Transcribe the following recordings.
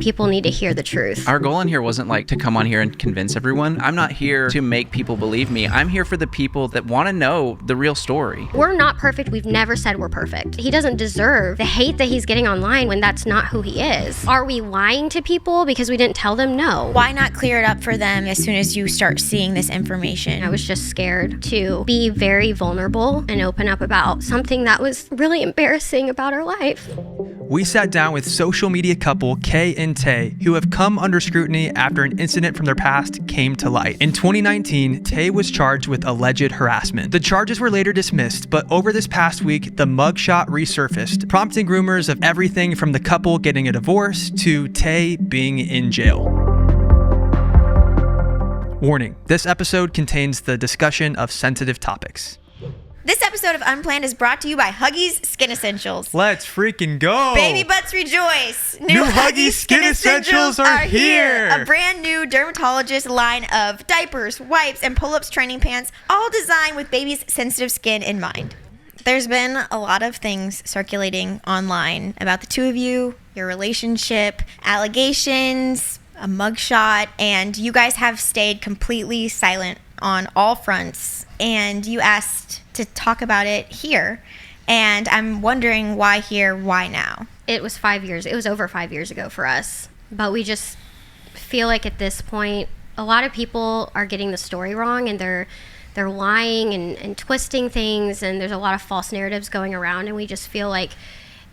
People need to hear the truth. Our goal in here wasn't like to come on here and convince everyone. I'm not here to make people believe me. I'm here for the people that want to know the real story. We're not perfect. We've never said we're perfect. He doesn't deserve the hate that he's getting online when that's not who he is. Are we lying to people because we didn't tell them? No. Why not clear it up for them as soon as you start seeing this information? I was just scared to be very vulnerable and open up about something that was really embarrassing about our life. We sat down with social media couple Kay and Tay, who have come under scrutiny after an incident from their past came to light. In 2019, Tay was charged with alleged harassment. The charges were later dismissed, but over this past week, the mugshot resurfaced, prompting rumors of everything from the couple getting a divorce to Tay being in jail. Warning, this episode contains the discussion of sensitive topics. This episode of Unplanned is brought to you by Huggies Skin Essentials. Let's freaking go! Baby butts rejoice! New Huggies Skin Essentials are here! A brand new dermatologist line of diapers, wipes, and pull-ups training pants, all designed with babies' sensitive skin in mind. There's been a lot of things circulating online about the two of you, your relationship, allegations, a mugshot, and you guys have stayed completely silent on all fronts, and you asked to talk about it here, and I'm wondering why here, why now? It was 5 years. It was over 5 years ago for us, but we just feel like at this point, a lot of people are getting the story wrong, and they're lying and twisting things, and there's a lot of false narratives going around, and we just feel like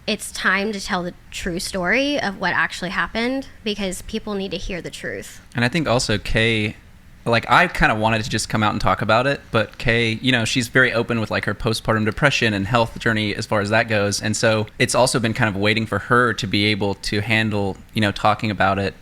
it's time to tell the true story of what actually happened because people need to hear the truth. And I think also Kay, like, I kind of wanted to just come out and talk about it, but Kay, you know, she's very open with like her postpartum depression and health journey as far as that goes. And so it's also been kind of waiting for her to be able to handle, you know, talking about it,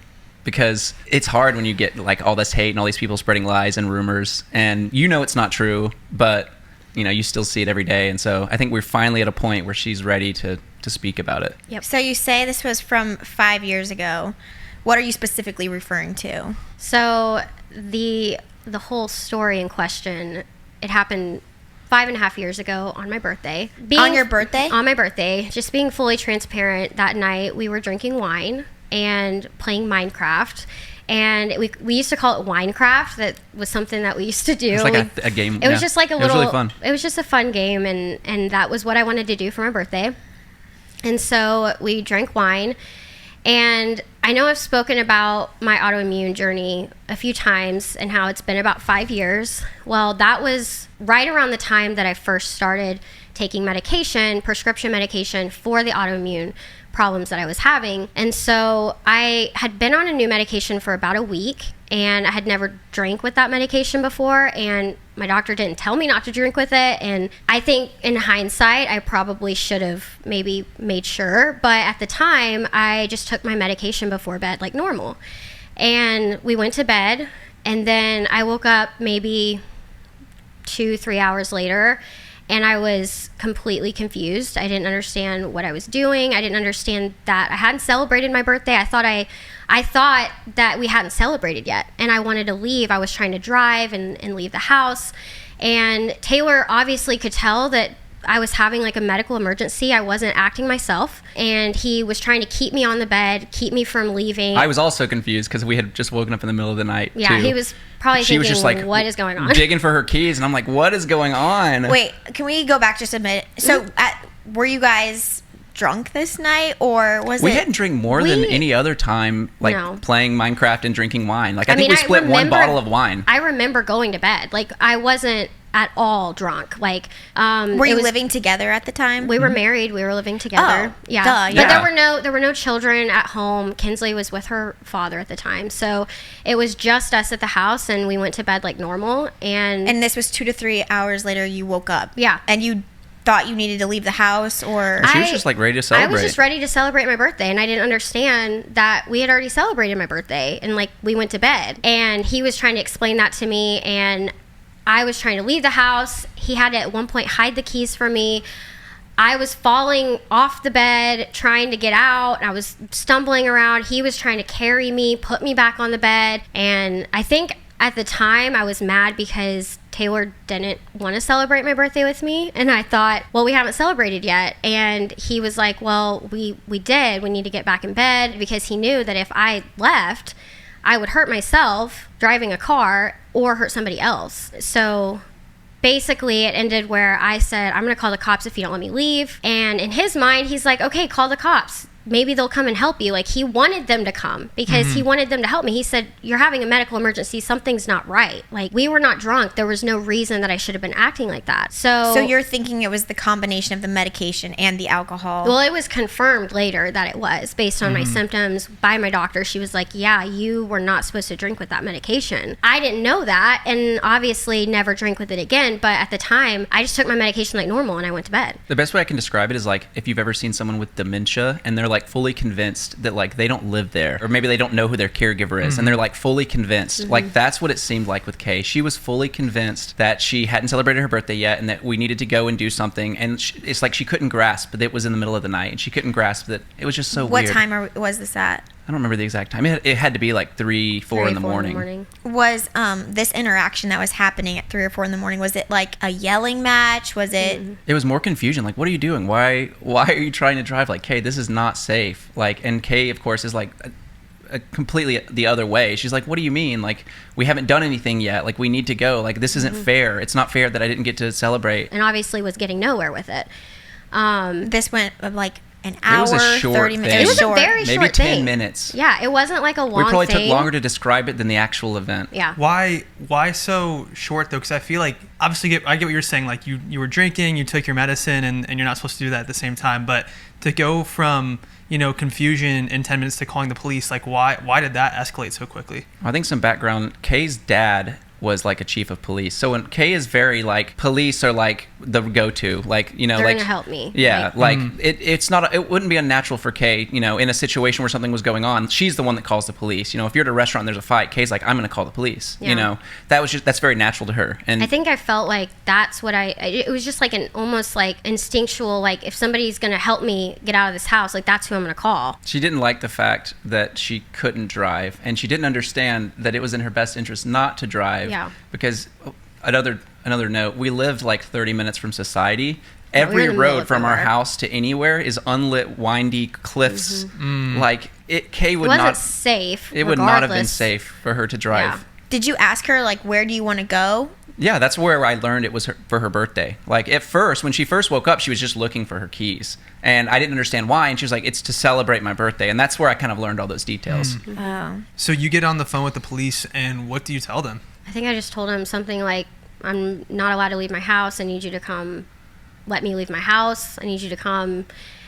because it's hard when you get like all this hate and all these people spreading lies and rumors, and you know it's not true, but you know, you still see it every day. And so I think we're finally at a point where she's ready to speak about it. Yep. So you say this was from 5 years ago. What are you specifically referring to? So the whole story in question, it happened 5.5 years ago on my birthday. On your birthday? On my birthday. Just being fully transparent, that night we were drinking wine and playing Minecraft. And we used to call it Winecraft. That was something that we used to do. It's like a game. It was just like a little. It was really fun. It was just a fun game, and that was what I wanted to do for my birthday. And so we drank wine. And I know I've spoken about my autoimmune journey a few times and how it's been about 5 years. Well, that was right around the time that I first started taking medication, prescription medication for the autoimmune problems that I was having. And so I had been on a new medication for about a week, and I had never drank with that medication before, and my doctor didn't tell me not to drink with it. And I think in hindsight, I probably should have maybe made sure, but at the time I just took my medication before bed like normal. And we went to bed, and then I woke up maybe 2-3 hours later, and I was completely confused. I didn't understand what I was doing. I didn't understand that I hadn't celebrated my birthday. I thought that we hadn't celebrated yet, and I wanted to leave. I was trying to drive and leave the house, and Taylor obviously could tell that I was having like a medical emergency. I wasn't acting myself, and he was trying to keep me on the bed, keep me from leaving. I was also confused because we had just woken up in the middle of the night. Yeah, too. he was probably she thinking, was just like, what is going on? Digging for her keys, and I'm like, what is going on? Wait, can we go back just a minute? So were you guys drunk this night, or was we hadn't drank more than any other time, like playing Minecraft and drinking wine. Like I think we split one bottle of wine. I remember going to bed. Like I wasn't at all drunk. Like were you living together at the time? We were married. We were living together. Oh, yeah. Duh, But there were no children at home. Kinsley was with her father at the time, so it was just us at the house, and we went to bed like normal. And this was 2 to 3 hours later. You woke up. Yeah. And you thought you needed to leave the house, or she was just like ready to celebrate. I was just ready to celebrate my birthday, and I didn't understand that we had already celebrated my birthday, and like we went to bed. And he was trying to explain that to me, and I was trying to leave the house. He had to at one point hide the keys from me. I was falling off the bed trying to get out. I was stumbling around. He was trying to carry me, put me back on the bed. And I think at the time I was mad because Taylor didn't want to celebrate my birthday with me. And I thought, well, we haven't celebrated yet. And he was like, well, we did. We need to get back in bed, because he knew that if I left, I would hurt myself driving a car or hurt somebody else. So basically it ended where I said, I'm going to call the cops if you don't let me leave. And in his mind, he's like, okay, call the cops. Maybe they'll come and help you. Like, he wanted them to come because he wanted them to help me. He said, you're having a medical emergency. Something's not right. Like, we were not drunk. There was no reason that I should have been acting like that. So you're thinking it was the combination of the medication and the alcohol? Well, it was confirmed later that it was based on my symptoms by my doctor. She was like, yeah, you were not supposed to drink with that medication. I didn't know that, and obviously never drink with it again. But at the time, I just took my medication like normal and I went to bed. The best way I can describe it is like if you've ever seen someone with dementia and they're like fully convinced that like they don't live there, or maybe they don't know who their caregiver is, and they're like fully convinced. Like, that's what it seemed like with Kay. She was fully convinced that she hadn't celebrated her birthday yet and that we needed to go and do something, and it's like she couldn't grasp that it was in the middle of the night, and she couldn't grasp that it was just so What weird. time was this at? I don't remember the exact time. It had to be like 3, 4 in the morning. Was this interaction that was happening at 3 or 4 in the morning, was it like a yelling match? Was it? It was more confusion. Like, what are you doing? Why are you trying to drive? Like, Kay, this is not safe. Like, and Kay, of course, is like a completely the other way. She's like, what do you mean? Like, we haven't done anything yet. Like, we need to go. Like, this isn't fair. It's not fair that I didn't get to celebrate. And obviously was getting nowhere with it. This went like an hour, was a short 30 minutes. thing. It was a very Maybe short 10 thing. minutes. Yeah, it wasn't like a long We probably thing. took longer to describe it than the actual event. Yeah. Why so short though? Because I feel like obviously I get what you're saying. Like you were drinking, you took your medicine, and you're not supposed to do that at the same time. But to go from confusion in 10 minutes to calling the police, like why did that escalate so quickly? I think some background. Kay's dad was like a chief of police. So when Kay is very like, police are like the go-to, like, They're like, gonna help me. Yeah, it's not, it wouldn't be unnatural for Kay, in a situation where something was going on. She's the one that calls the police. If you're at a restaurant and there's a fight, Kay's like, I'm gonna call the police. Yeah. That's very natural to her. And I think I felt like that's what it was just like an almost like instinctual, like if somebody's gonna help me get out of this house, like that's who I'm gonna call. she didn't like the fact that she couldn't drive, and she didn't understand that it was in her best interest not to drive. Yeah. Because another note, we lived like 30 minutes from society. Yeah, we were Every in the middle road of from our nowhere. house to anywhere is unlit, windy cliffs. Like, Kay would It wasn't not safe. It would not have been regardless. safe for her to drive. Yeah. Did you ask her like, where do you want to go? Yeah, that's where I learned it was for her birthday. Like, at first, when she first woke up, she was just looking for her keys. And I didn't understand why. And she was like, it's to celebrate my birthday. And that's where I kind of learned all those details. Oh. So you get on the phone with the police, and what do you tell them? I think I just told him something like, I'm not allowed to leave my house. I need you to come let me leave my house. I need you to come.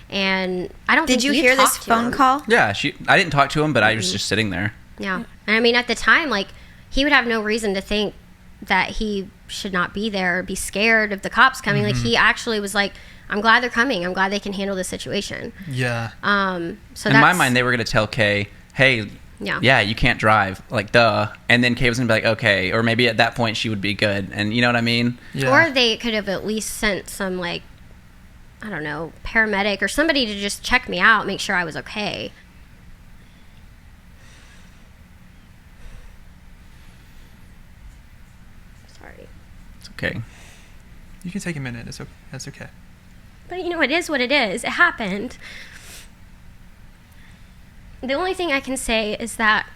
And I don't think Did you hear this talked to phone him. call? Yeah, I didn't talk to him, but I was just sitting there. Yeah. And I mean, at the time, like, he would have no reason to think that he should not be there or be scared of the cops coming. Like, he actually was like, I'm glad they're coming. I'm glad they can handle this situation. Yeah. So In my mind, they were going to tell Kay, hey, Yeah. you can't drive. Like, duh. And then Kay was going to be like, okay. Or maybe at that point she would be good. And you know what I mean? Yeah. Or they could have at least sent some, like, I don't know, paramedic or somebody to just check me out, make sure I was okay. Sorry. It's okay. You can take a minute. That's okay. But, it is what it is. It happened. The only thing I can say is that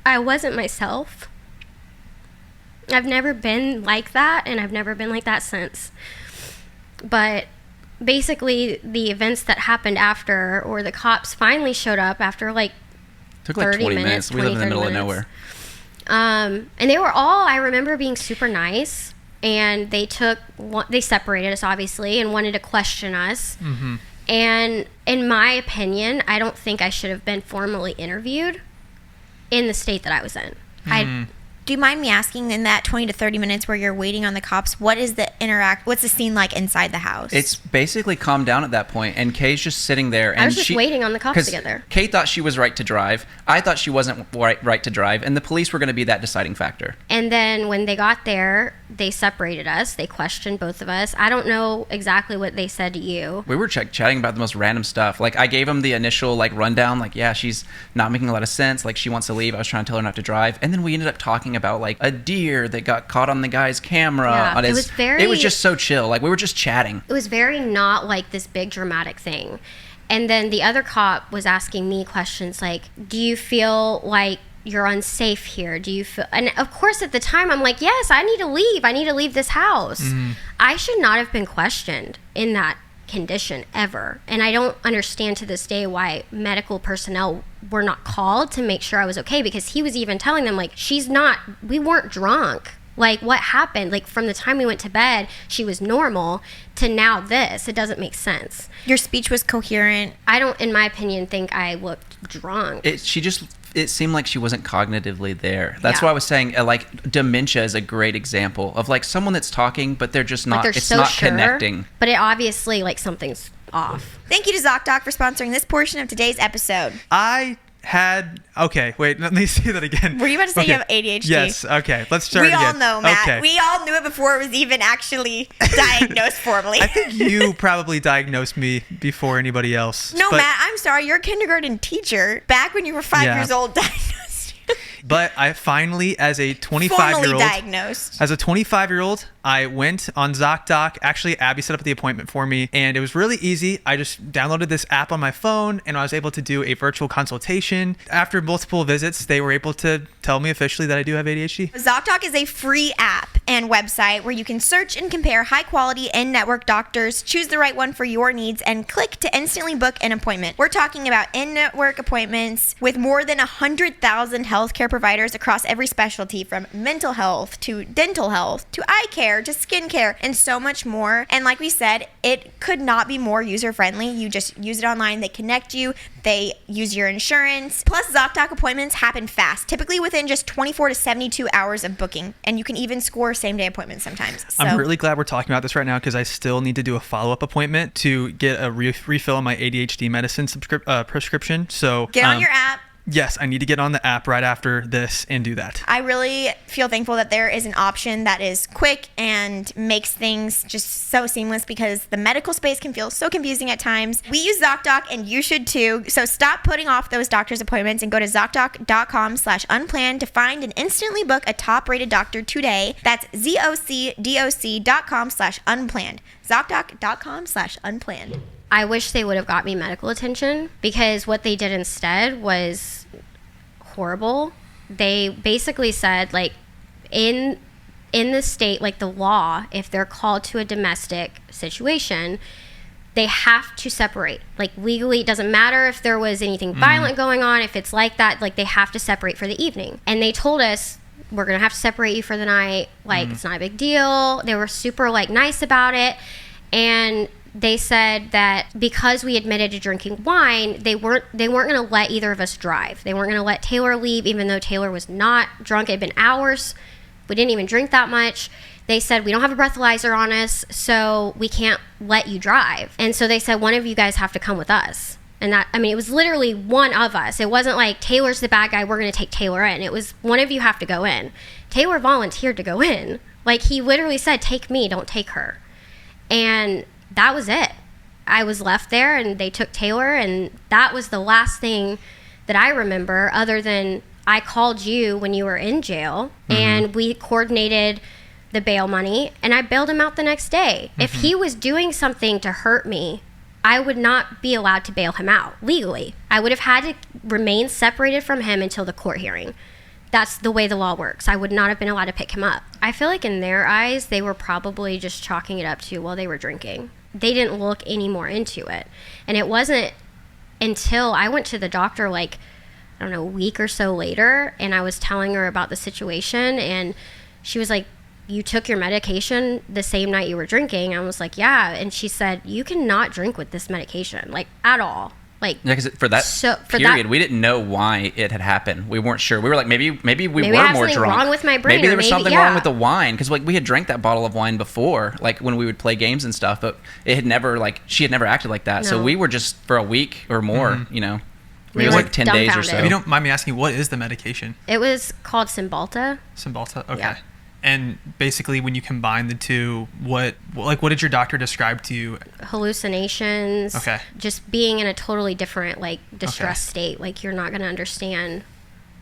I wasn't myself. I've never been like that, and I've never been like that since. But basically, the events that happened after, or the cops finally showed up after like Took like 30 20 minutes. We live in the 30 middle of minutes. nowhere. And they were all, I remember being super nice, and they separated us obviously and wanted to question us. And in my opinion, I don't think I should have been formally interviewed in the state that I was in. Do you mind me asking, in that 20 to 30 minutes where you're waiting on the cops, what's the scene like inside the house? It's basically calmed down at that point, and Kay's just sitting there. And I was just waiting on the cops 'cause to get there. Kay thought she was right to drive. I thought she wasn't right to drive, and the police were going to be that deciding factor. And then when they got there, they separated us. They questioned both of us. I don't know exactly what they said to you. We were chatting about the most random stuff. Like, I gave him the initial like rundown. Like, yeah, she's not making a lot of sense. Like, she wants to leave. I was trying to tell her not to drive, and then we ended up talking about like a deer that got caught on the guy's camera. Yeah, it was just so chill. Like we were just chatting. It was very not like this big dramatic thing. And then the other cop was asking me questions like, do you feel like you're unsafe here? Do you feel... And of course at the time I'm like, yes, I need to leave. I need to leave this house. I should not have been questioned in that condition ever. And I don't understand to this day why medical personnel were not called to make sure I was okay, because he was even telling them like, we weren't drunk. Like, what happened? Like, from the time we went to bed, she was normal, to now this. It doesn't make sense. Your speech was coherent. I don't, in my opinion, think I looked drunk. It seemed like she wasn't cognitively there. That's why I was saying, like, dementia is a great example of, like, someone that's talking, but they're just not, like it's not connecting. But it obviously, like, something's off. Thank you to ZocDoc for sponsoring this portion of today's episode. Okay, wait, let me say that again. Were you about to say you have ADHD? Yes, okay, let's start again. We all know, Matt. Okay. We all knew it before it was even actually diagnosed formally. I think you probably diagnosed me before anybody else. No, Matt, I'm sorry. You're a kindergarten teacher. Back when you were 5 years old, diagnosed you. But I finally, as a 25-year-old... Formally diagnosed. As a 25-year-old, I went on ZocDoc. Actually, Abby set up the appointment for me, and it was really easy. I just downloaded this app on my phone, and I was able to do a virtual consultation. After multiple visits, they were able to tell me officially that I do have ADHD. ZocDoc is a free app and website where you can search and compare high-quality in-network doctors, choose the right one for your needs, and click to instantly book an appointment. We're talking about in-network appointments with more than 100,000 healthcare providers across every specialty, from mental health to dental health to eye care to skincare and so much more. And like we said, it could not be more user-friendly. You just use it online. They connect you. They use your insurance. Plus, ZocDoc appointments happen fast, typically within just 24 to 72 hours of booking. And you can even score same-day appointments sometimes. So, I'm really glad we're talking about this right now, because I still need to do a follow-up appointment to get a refill on my ADHD medicine prescription. So get on your app. Yes, I need to get on the app right after this and do that. I really feel thankful that there is an option that is quick and makes things just so seamless, because the medical space can feel so confusing at times. We use ZocDoc, and you should too. So stop putting off those doctor's appointments and go to ZocDoc.com/unplanned to find and instantly book a top-rated doctor today. That's ZocDoc.com/unplanned. ZocDoc.com/unplanned. I wish they would have got me medical attention, because what they did instead was horrible. They basically said, like, in the state, like the law, if they're called to a domestic situation, they have to separate. Like, legally, it doesn't matter if there was anything violent going on, if it's like that, like, they have to separate for the evening. And they told us, we're going to have to separate you for the night. Like, it's not a big deal. They were super, like, nice about it. And they said that because we admitted to drinking wine, they weren't going to let either of us drive. They weren't going to let Taylor leave, even though Taylor was not drunk. It had been hours. We didn't even drink that much. They said, we don't have a breathalyzer on us, so we can't let you drive. And so they said, one of you guys have to come with us. And that, I mean, it was literally one of us. It wasn't like, Taylor's the bad guy, we're going to take Taylor in. It was, one of you have to go in. Taylor volunteered to go in. Like, he literally said, take me, don't take her. And that was it. I was left there, and they took Taylor, and that was the last thing that I remember, other than I called you when you were in jail, and we coordinated the bail money, and I bailed him out the next day. If he was doing something to hurt me, I would not be allowed to bail him out legally. I would have had to remain separated from him until the court hearing. That's the way the law works. I would not have been allowed to pick him up. I feel like in their eyes, they were probably just chalking it up to, well, they were drinking. They didn't look any more into it. And it wasn't until I went to the doctor, like, I don't know, a week or so later, and I was telling her about the situation, and she was like, you took your medication the same night you were drinking? I was like, yeah. And she said, you cannot drink with this medication, like, at all. Like, yeah, because for that period, we didn't know why it had happened. We weren't sure. We were like, maybe we were I have more something drunk. wrong with my brain, Maybe there was something yeah. wrong with the wine, because like we had drank that bottle of wine before, like when we would play games and stuff. But it had never, like, she had never acted like that. No. So we were just for a week or more, you know, We it was were like 10 days or dumbfounded. so. If you don't mind me asking, what is the medication? It was called Cymbalta. Cymbalta? Okay. Yeah. And basically, when you combine the two, what did your doctor describe to you? Hallucinations. Okay. Just being in a totally different, like, distressed state. Like, you're not going to understand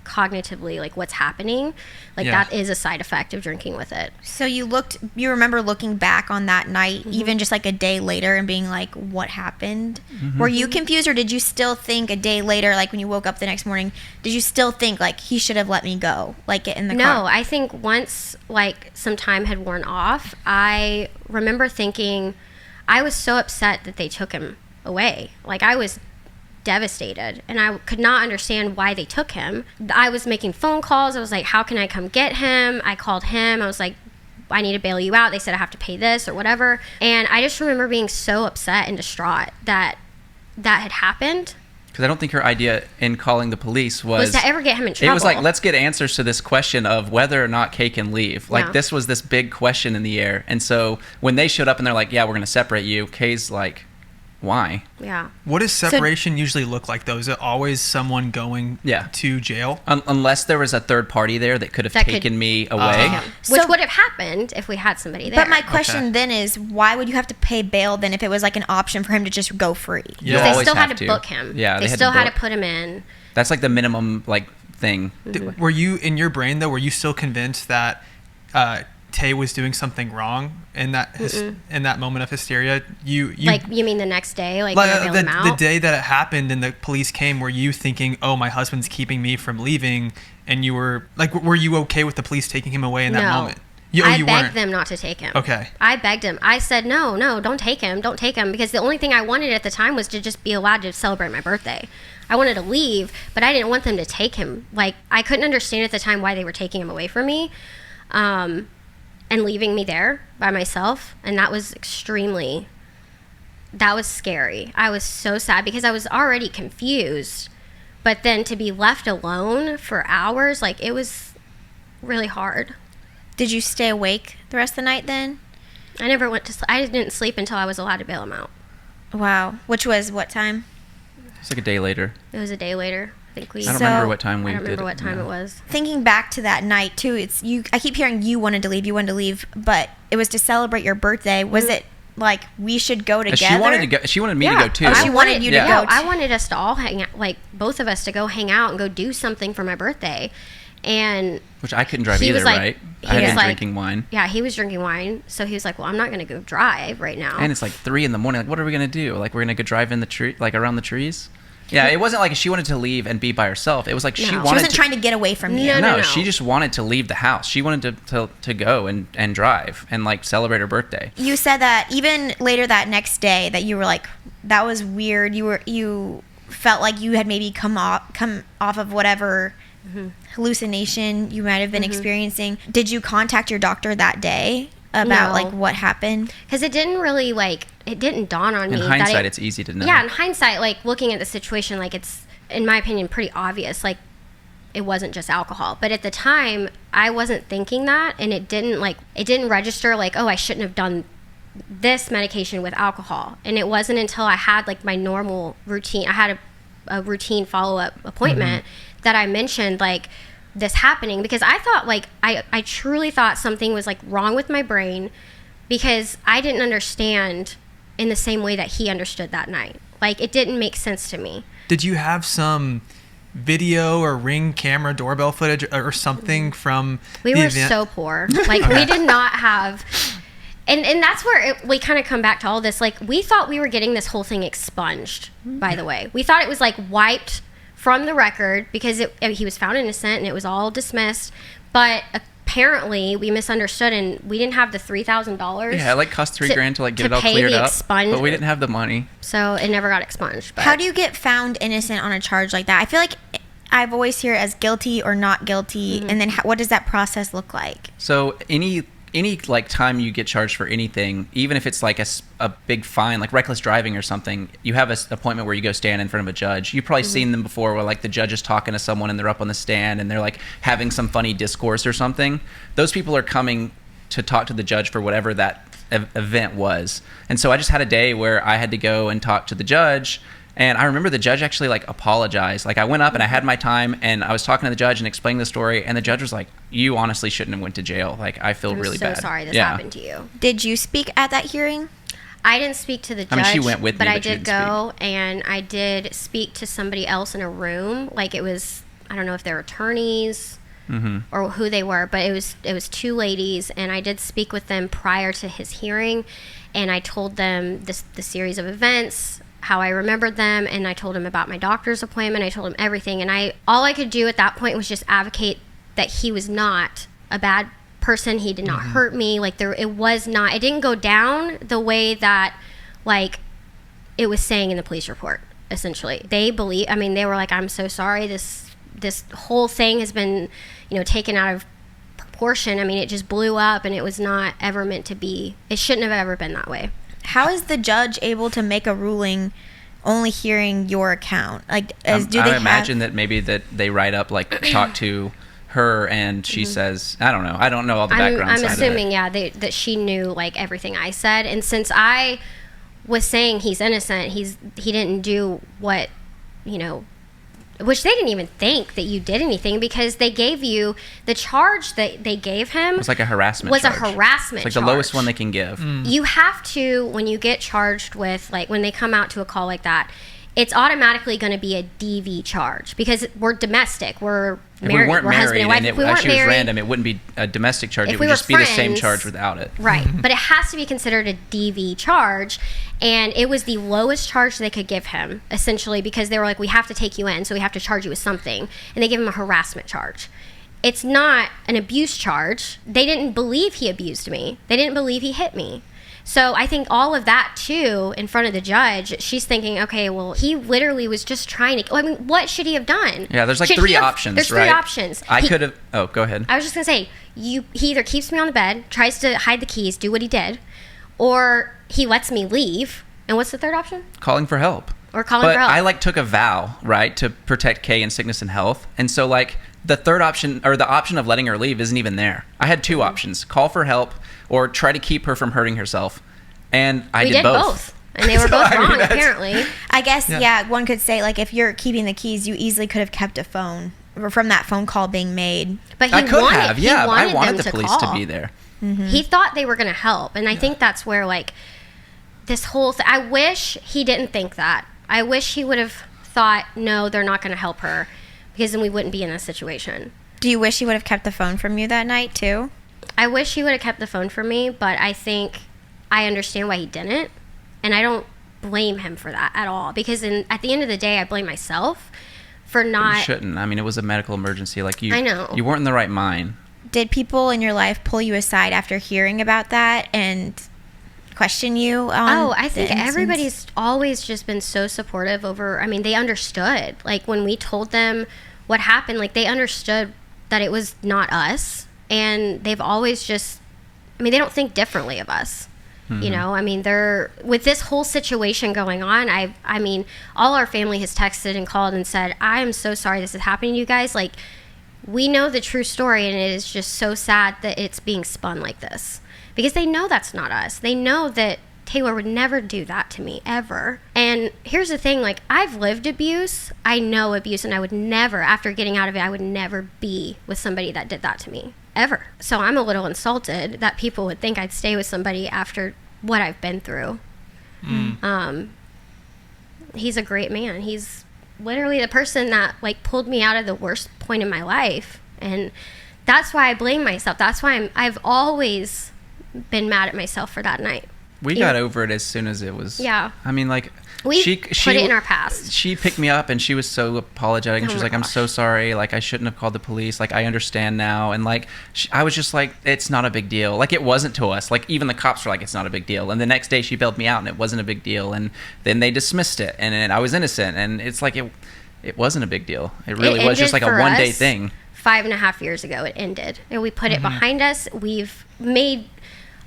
cognitively like what's happening. Like Yeah. that is a side effect of drinking with it. So you remember looking back on that night, even just like a day later, and being like, what happened? Were you confused, or did you still think a day later, like when you woke up the next morning, did you still think like he should have let me go, like get in the car? No, I think once like some time had worn off, I remember thinking I was so upset that they took him away. Like I was devastated, and I could not understand why they took him. I was making phone calls. I was like, how can I come get him? I called him. I was like, I need to bail you out. They said I have to pay this or whatever. And I just remember being so upset and distraught that that had happened. Because I don't think her idea in calling the police Was to ever get him in trouble. It was like, let's get answers to this question of whether or not Kay can leave. Like, Yeah. this was this big question in the air. And so when they showed up and they're like, yeah, we're going to separate you, Kay's like, why? Yeah. What does separation usually look like, though? Is it always someone going Yeah. to jail? Unless there was a third party there that could have That could taken me away. Which So- would have happened if we had somebody there. But my question then is, why would you have to pay bail then if it was like an option for him to just go free? You Yeah. They always still had have to book him. Yeah, they had still had book. to put him in. That's like the minimum like thing. Were you, in your brain, though, were you still convinced that Tay was doing something wrong in that moment of hysteria? You Like, you mean the next day? Like, when I bailed him out? the day that it happened and the police came, were you thinking, oh, my husband's keeping me from leaving? And you were like, were you okay with the police taking him away in that No. moment? I you begged weren't. them not to take him. Okay. I begged him. I said, no, don't take him. Don't take him. Because the only thing I wanted at the time was to just be allowed to celebrate my birthday. I wanted to leave, but I didn't want them to take him. Like, I couldn't understand at the time why they were taking him away from me and leaving me there by myself. And that was scary. I was so sad because I was already confused. But then to be left alone for hours, like, it was really hard. Did you stay awake the rest of the night then? I never went to sleep. I didn't sleep until I was allowed to bail him out. Wow. Which was what time? It's like a day later. It was a day later. I think we. I don't So- remember what time we I don't did remember what time no. it was. Thinking back to that night too, it's you. I keep hearing you wanted to leave, but it was to celebrate your birthday. Was it like we should go together? She wanted to go. She wanted me to go too. Oh, she wanted you to Yeah. go. No, I wanted us to all hang out, like both of us to go hang out and go do something for my birthday. And Which I couldn't drive he either, was like, right? he I had was been like- drinking wine. yeah, he was drinking wine, so he was like, "Well, I'm not going to go drive right now." And it's like 3 a.m. Like, what are we gonna do? Like, we're gonna go drive in the tree, like around the trees. Yeah, it wasn't like she wanted to leave and be by herself. It was like she No. wanted She wasn't to. trying to get away from you. No. She just wanted to leave the house. She wanted to go and drive and like celebrate her birthday. You said that even later that next day that you were like, that was weird. You felt like you had maybe come off of whatever hallucination you might have been experiencing. Did you contact your doctor that day about No. like what happened? Because it didn't really it didn't dawn on In me. hindsight, that it's easy to know. Yeah, in hindsight, like looking at the situation, like it's, in my opinion, pretty obvious. Like it wasn't just alcohol. But at the time, I wasn't thinking that, and it didn't register like, oh, I shouldn't have done this medication with alcohol. And it wasn't until I had like my normal routine. I had a routine follow-up appointment that I mentioned like this happening, because I thought like I truly thought something was like wrong with my brain, because I didn't understand in the same way that he understood that night. Like it didn't make sense to me. Did you have some video or Ring camera doorbell footage or something from We the were event? so poor. Like we did not have, and that's where we kind of come back to all this. Like we thought we were getting this whole thing expunged. By the way, we thought it was like wiped from the record because he was found innocent and it was all dismissed. But apparently we misunderstood and we didn't have the $3,000. Yeah, it like cost $3,000 to like get it all pay cleared the up, expunge. but we didn't have the money. So it never got expunged. But How do you get found innocent on a charge like that? I feel like I've always heard it as guilty or not guilty, and then what does that process look like? So any like time you get charged for anything, even if it's like a big fine, like reckless driving or something, you have an appointment where you go stand in front of a judge. You've probably seen them before where like the judge is talking to someone and they're up on the stand and they're like having some funny discourse or something. Those people are coming to talk to the judge for whatever that event was. And so I just had a day where I had to go and talk to the judge. And I remember the judge actually like apologized. Like I went up and I had my time and I was talking to the judge and explaining the story. And the judge was like, "You honestly shouldn't have went to jail. Like I feel I'm really so bad." sorry this Yeah. happened to you. Did you speak at that hearing? I didn't speak to the judge. I mean, she went with me, but I but she did didn't go and I did speak to somebody else in a room. Like it was I don't know if they're attorneys or who they were, but it was 2 ladies, and I did speak with them prior to his hearing, and I told them the series of events, how I remembered them, and I told him about my doctor's appointment. I told him everything, and all I could do at that point was just advocate that he was not a bad person. He did not hurt me. Like, it didn't go down the way that, like, it was saying in the police report. Essentially, they were like, I'm so sorry, this whole thing has been, taken out of proportion. I mean, it just blew up, and it was not ever meant to be. It shouldn't have ever been that way. How is the judge able to make a ruling only hearing your account? Like, I imagine that maybe that they write up, like, talk to her, and she says, I don't know all the background I'm side assuming, of it. that she knew, like, everything I said, and since I was saying he's innocent, he didn't do what, which they didn't even think that you did anything, because they gave you the charge that they gave him. It was like a harassment charge. It's like the lowest one they can give. You have to, when you get charged with, like, when they come out to a call like that, it's automatically going to be a DV charge, because we're domestic. We're married. If we weren't we're husband married and wife. and If we it weren't actually was married, random, it wouldn't be a domestic charge. if It we would were just be the same friends, charge without it. Right. But it has to be considered a DV charge. And it was the lowest charge they could give him, essentially, because they were like, we have to take you in, so we have to charge you with something. And they gave him a harassment charge. It's not an abuse charge. They didn't believe he abused me. They didn't believe he hit me. So I think all of that, too, in front of the judge, she's thinking, okay, well, he literally was just trying to... I mean, what should he have done? Yeah, there's like 3 options, There's right? 3 options. I could have... Oh, go ahead. I was just going to say, he either keeps me on the bed, tries to hide the keys, do what he did, or he lets me leave. And what's the third option? Calling for help. Or calling for help. But I, like, took a vow, right, to protect Kay in sickness and health. And so, like, the third option, or the option of letting her leave, isn't even there. I had 2 options. Call for help or try to keep her from hurting herself. And I did both. And they were both wrong, apparently. I guess, one could say, like, if you're keeping the keys, you easily could have kept a phone from that phone call being made. But I wanted the police to be there. He thought they were going to help. And I think that's where, like, this whole thing... I wish he didn't think that. I wish he would have thought, no, they're not going to help her, because then we wouldn't be in this situation. Do you wish he would have kept the phone from you that night, too? I wish he would have kept the phone from me, but I think I understand why he didn't. And I don't blame him for that at all, because at the end of the day, I blame myself for not... You shouldn't. I mean, it was a medical emergency. Like, I know. You weren't in the right mind. Did people in your life pull you aside after hearing about that and question you on I think everybody's always just been so supportive over... I mean, they understood. Like, when we told them what happened, like, they understood that it was not us. And they've always just... I mean, they don't think differently of us. You know, I mean, they're... With this whole situation going on, I mean, all our family has texted and called and said, I am so sorry this is happening to you guys. Like, we know the true story, and it is just so sad that it's being spun like this. Because they know that's not us. They know that Taylor would never do that to me, ever. And here's the thing, like, I've lived abuse. I know abuse, and I would never, after getting out of it, I would never be with somebody that did that to me. Ever. So I'm a little insulted that people would think I'd stay with somebody after what I've been through. He's a great man. He's literally the person that, like, pulled me out of the worst point in my life. And that's why I blame myself. That's why I've always been mad at myself for that night. We got over it as soon as it was... Yeah. I mean, like... She put it in our past. She picked me up, and she was so apologetic, and she was like, I'm so sorry, like, I shouldn't have called the police, like, I understand now. And, like, I was just like, it's not a big deal. Like, it wasn't to us. Like, even the cops were like, it's not a big deal. And the next day she bailed me out, and it wasn't a big deal. And then they dismissed it, and I was innocent. And it's like, it wasn't a big deal. It really was just like a one-day thing. 5.5 years ago it ended, and we put it behind us. We've made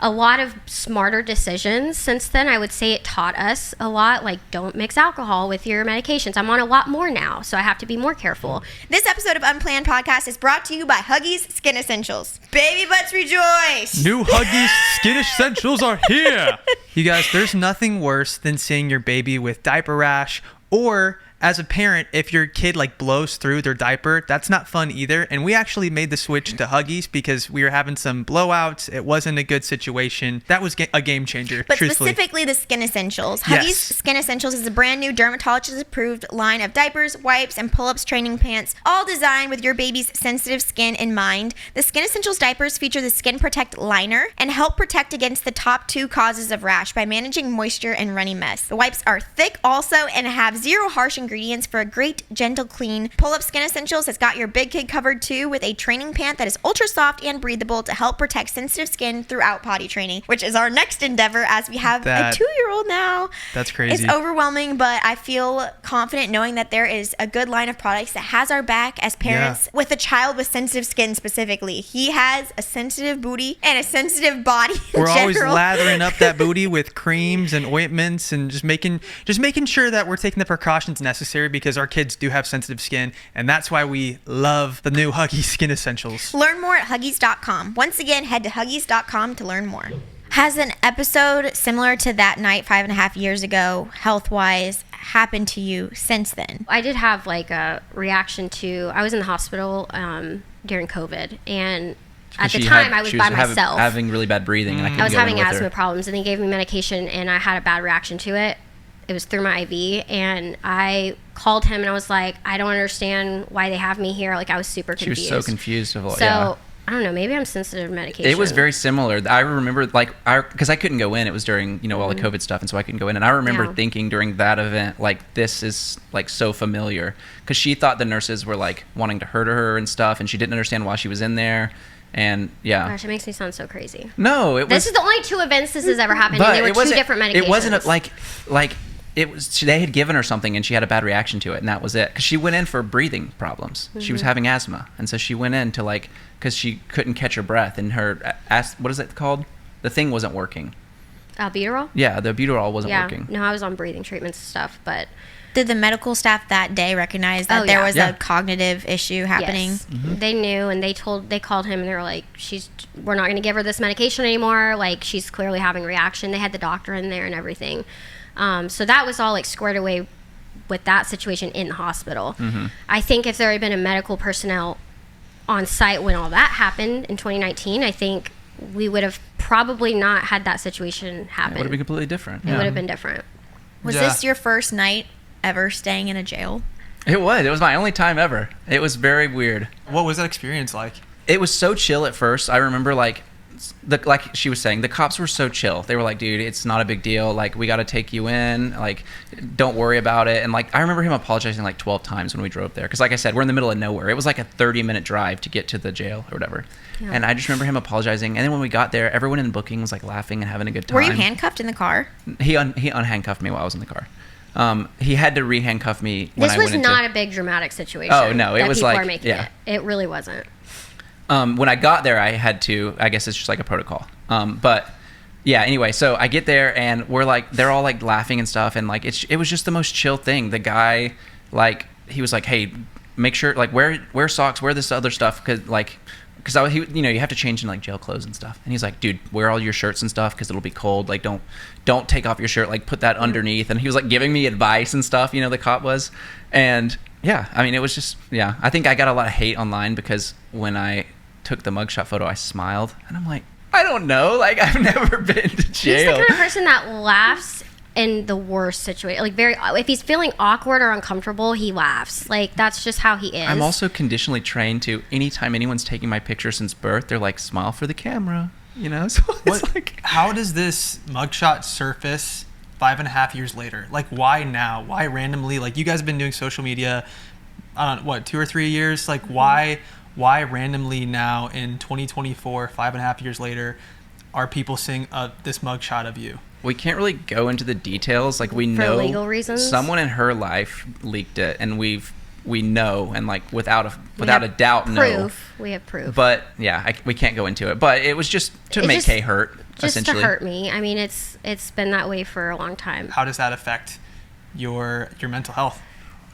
a lot of smarter decisions since then. I would say it taught us a lot, like, don't mix alcohol with your medications. I'm on a lot more now, so I have to be more careful. This episode of Unplanned Podcast is brought to you by Huggies Skin Essentials. Baby butts rejoice! New Huggies Skin Essentials are here! You guys, there's nothing worse than seeing your baby with diaper rash or as a parent, if your kid like blows through their diaper, that's not fun either. And we actually made the switch to Huggies because we were having some blowouts. It wasn't a good situation. That was a game changer, But truthfully. specifically the Skin Essentials. Yes. Huggies Skin Essentials is a brand new dermatologist-approved line of diapers, wipes, and pull-ups training pants, all designed with your baby's sensitive skin in mind. The Skin Essentials diapers feature the Skin Protect liner and help protect against the top 2 causes of rash by managing moisture and runny mess. The wipes are thick also and have 0 harsh ingredients for a great, gentle clean. Pull-Up Skin Essentials has got your big kid covered too with a training pant that is ultra soft and breathable to help protect sensitive skin throughout potty training, which is our next endeavor as we have a 2-year-old now. That's crazy. It's overwhelming, but I feel confident knowing that there is a good line of products that has our back as parents with a child with sensitive skin specifically. He has a sensitive booty and a sensitive body in We're always general. lathering up that booty with creams and ointments and just making sure that we're taking the precautions necessary because our kids do have sensitive skin, and that's why we love the new Huggies Skin Essentials. Learn more at Huggies.com. Once again, head to Huggies.com to learn more. Has an episode similar to that night 5.5 years ago, health-wise, happened to you since then? I did have like a reaction to, I was in the hospital during COVID, and at the time I was by myself. Having really bad breathing, and I couldn't I was go in having with asthma her. problems, and they gave me medication, and I had a bad reaction to it. It was through my IV, and I called him, and I was like, I don't understand why they have me here. Like, I was super She confused. was so confused of all. So, Yeah. I don't know, maybe I'm sensitive to medication. It was very similar. I remember, like, because I couldn't go in. It was during, all the COVID stuff, and so I couldn't go in. And I remember thinking during that event, like, this is, like, so familiar. Because she thought the nurses were, like, wanting to hurt her and stuff, and she didn't understand why she was in there. And, yeah. Gosh, it makes me sound so crazy. No, it was... This is the only 2 events this has ever happened, and they were 2 different medications. It wasn't, like... It was, they had given her something and she had a bad reaction to it, and that was it. Because she went in for breathing problems. She was having asthma, and so she went in to, like, because she couldn't catch her breath, and her what is it called? The thing wasn't working. Albuterol? Yeah, the albuterol wasn't working. No, I was on breathing treatments and stuff, but Did the medical staff that day recognize that there was a cognitive issue happening? yes, they knew, and they called him, and they were like, we're not going to give her this medication anymore. Like, she's clearly having a reaction. They had the doctor in there and everything. So that was all, like, squared away with that situation in the hospital. I think if there had been a medical personnel on site when all that happened in 2019, I think we would have probably not had that situation happen. It would have been completely different. It would have been different. Was this your first night ever staying in a jail? It was. It was my only time ever. It was very weird. What was that experience like? It was so chill at first. I remember, like she was saying, the cops were so chill. They were like, dude, it's not a big deal. Like, we got to take you in. Like, don't worry about it. And, like, I remember him apologizing like 12 times when we drove there. Because, like I said, we're in the middle of nowhere. It was like a 30-minute drive to get to the jail or whatever. Yeah. And I just remember him apologizing. And then when we got there, everyone in the booking was, like, laughing and having a good time. Were you handcuffed in the car? He unhandcuffed me while I was in the car. He had to re-handcuff me when this I went into... was not a big dramatic situation. Oh, no. It was people like... are making it really wasn't. When I got there, I had to, I guess it's just like a protocol. But yeah, anyway, so I get there and we're like, they're all like laughing and stuff. And like, it was just the most chill thing. The guy, like, he was like, hey, make sure, like, wear socks, wear this other stuff. Because you have to change in like jail clothes and stuff. And he's like, dude, wear all your shirts and stuff because it'll be cold. Like, don't take off your shirt. Like, put that underneath. And he was like giving me advice and stuff, the cop was. And yeah, I mean, it was just, yeah. I think I got a lot of hate online because when I took the mugshot photo, I smiled. And I'm like, I don't know. Like, I've never been to jail. He's the kind of person that laughs in the worst situation. Like, if he's feeling awkward or uncomfortable, he laughs. Like, that's just how he is. I'm also conditionally trained to, anytime anyone's taking my picture since birth, they're like, smile for the camera, So it's like... How does this mugshot surface 5.5 years later? Like, why now? Why randomly? Like, you guys have been doing social media, I don't know, what, 2 or 3 years? Like, why randomly now in 2024, 5.5 years later, are people seeing this mugshot of you? We can't really go into the details. Like, we For know legal reasons? Someone in her life leaked it, and we know, and like without a doubt, know. We have proof. But yeah, we can't go into it. But it was just to make Kay hurt, just essentially. to hurt me. I mean, it's been that way for a long time. How does that affect your mental health?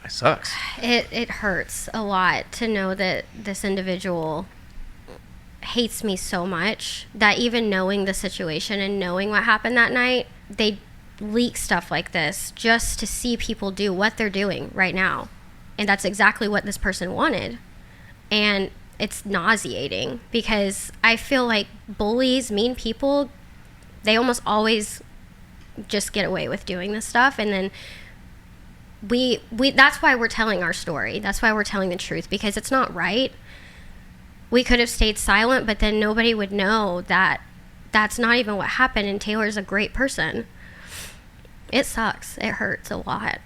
It sucks. It hurts a lot to know that this individual hates me so much that even knowing the situation and knowing what happened that night, they leak stuff like this just to see people do what they're doing right now. And that's exactly what this person wanted. And it's nauseating because I feel like bullies, mean people, they almost always just get away with doing this stuff. And then we that's why we're telling our story. That's why we're telling the truth, because it's not right. We could have stayed silent, but then nobody would know that that's not even what happened, and Taylor's a great person. It sucks. It hurts a lot.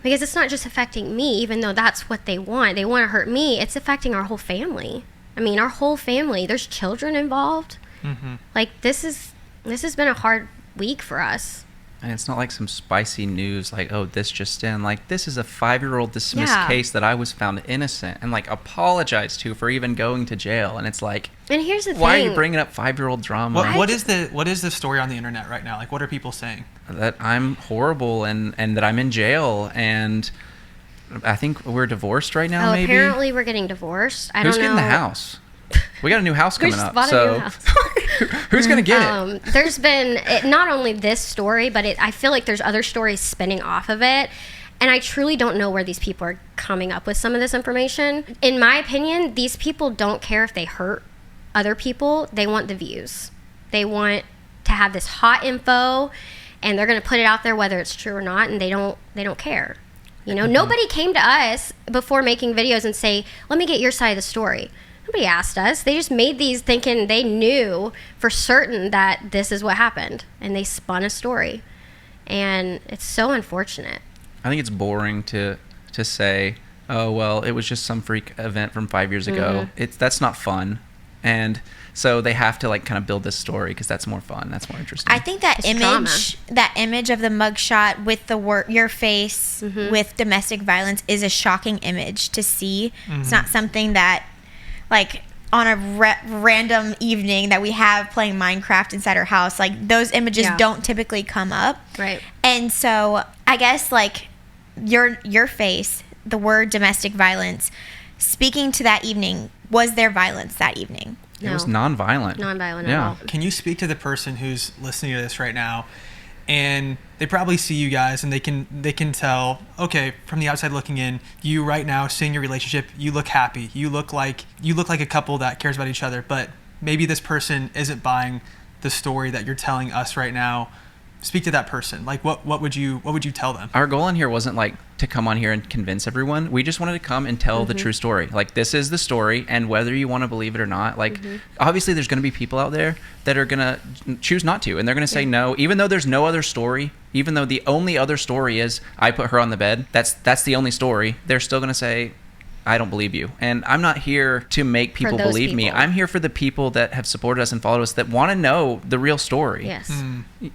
Because it's not just affecting me, even though that's what they want. They want to hurt me. It's affecting our whole family. I mean, our whole family. There's children involved. Mm-hmm. Like, this has been a hard week for us. And it's not like some spicy news like, oh, this just in. Like, this is a 5-year-old dismissed case that I was found innocent and, like, apologized to for even going to jail. And it's like, and here's the why thing. are you bringing up 5-year-old drama? What is the story on the internet right now? Like, what are people saying? That I'm horrible and that I'm in jail, and I think we're divorced right now, maybe? Apparently we're getting divorced. I Who's don't know. getting the house? We got a new house coming up. Bought a new house. Who's going to get it? There's been not only this story, but I feel like there's other stories spinning off of it. And I truly don't know where these people are coming up with some of this information. In my opinion, these people don't care if they hurt other people. They want the views. They want to have this hot info, and they're going to put it out there whether it's true or not, and they don't care. You know, nobody came to us before making videos and say, let me get your side of the story. Nobody asked us. They just made these thinking they knew for certain that this is what happened, and they spun a story. And it's so unfortunate. I think it's boring to say, oh, well, it was just some freak event from 5 years ago. That's not fun. And so they have to, like, kind of build this story because that's more fun. That's more interesting. I think that image of the mugshot with your face with domestic violence is a shocking image to see. It's not something that, like, on a random evening that we have playing Minecraft inside our house, like, those images don't typically come up. Right. And so I guess, like, your face, the word domestic violence, speaking to that evening, was there violence that evening? It was non-violent. Non-violent at all. Can you speak to the person who's listening to this right now, and they probably see you guys, and they can tell, okay, from the outside looking in, you right now, seeing your relationship, you look happy. You look like a couple that cares about each other, but maybe this person isn't buying the story that you're telling us right now. Speak to that person. Like, what would you tell them? Our goal in here wasn't, like, to come on here and convince everyone. We just wanted to come and tell the true story. Like, this is the story, and whether you want to believe it or not, like, obviously there's going to be people out there that are going to choose not to, and they're going to say no, even though there's no other story, even though the only other story is I put her on the bed. That's the only story. They're still going to say, I don't believe you. And I'm not here to make people believe me. I'm here for the people that have supported us and followed us that want to know the real story. Yes.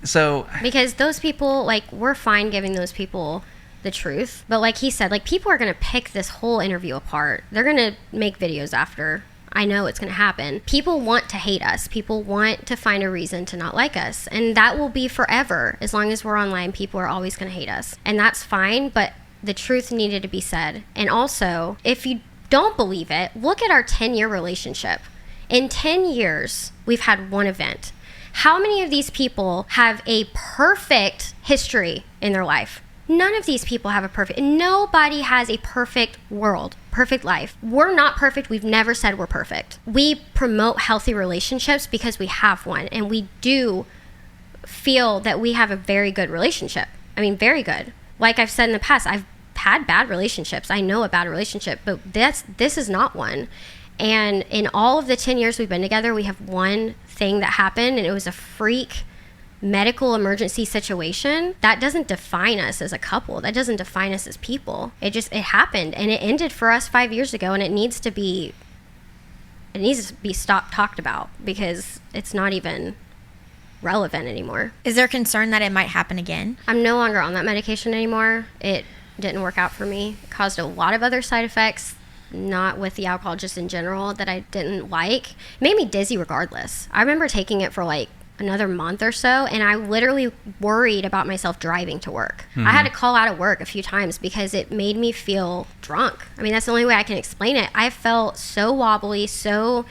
So because those people, like, we're fine giving those people the truth, but like he said, like, people are going to pick this whole interview apart. They're going to make videos after. I know it's going to happen. People want to hate us. People want to find a reason to not like us, and that will be forever. As long as we're online, people are always going to hate us, and that's fine, but the truth needed to be said. And also, if you don't believe it, look at our 10-year relationship. In 10 years, we've had one event. How many of these people have a perfect history in their life? None of these people have nobody has a perfect world, perfect life. We're not perfect. We've never said we're perfect. We promote healthy relationships because we have one, and we do feel that we have a very good relationship. I mean, very good. Like I've said in the past, I've had bad relationships. I know a bad relationship, but this is not one. And in all of the 10 years we've been together, we have one thing that happened, and it was a freak medical emergency situation. That doesn't define us as a couple. That doesn't define us as people. It happened, and it ended for us 5 years ago, and it needs to be talked about because it's not even relevant anymore. Is there concern that it might happen again? I'm no longer on that medication anymore. It didn't work out for me. It caused a lot of other side effects, not with the alcohol, just in general, that I didn't like. It made me dizzy regardless. I remember taking it for like another month or so, and I literally worried about myself driving to work. I had to call out of work a few times because it made me feel drunk. I mean, that's the only way I can explain it. I felt so wobbly, so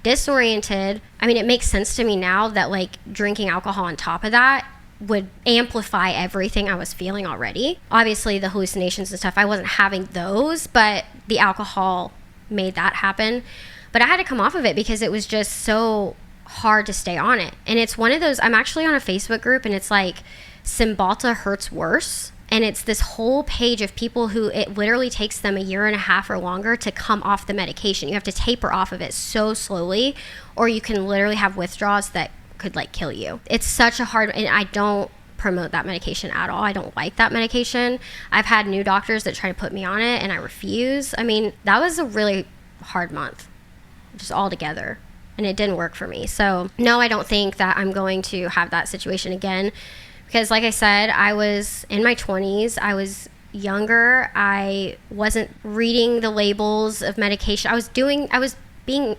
disoriented. I mean, it makes sense to me now that, like, drinking alcohol on top of that would amplify everything I was feeling already. Obviously, the hallucinations and stuff, I wasn't having those, but the alcohol made that happen. But I had to come off of it because it was just so hard to stay on it. And it's one of those, I'm actually on a Facebook group, and it's like Cymbalta hurts worse. And it's this whole page of people who it literally takes them 1.5 years or longer to come off the medication. You have to taper off of it so slowly, or you can literally have withdrawals that could like kill you. It's such a hard, and I don't promote that medication at all. I don't like that medication. I've had new doctors that try to put me on it, and I refuse. I mean, that was a really hard month, just all together, and it didn't work for me. So no, I don't think that I'm going to have that situation again, because like I said, I was in my 20s. I was younger. I wasn't reading the labels of medication. I was being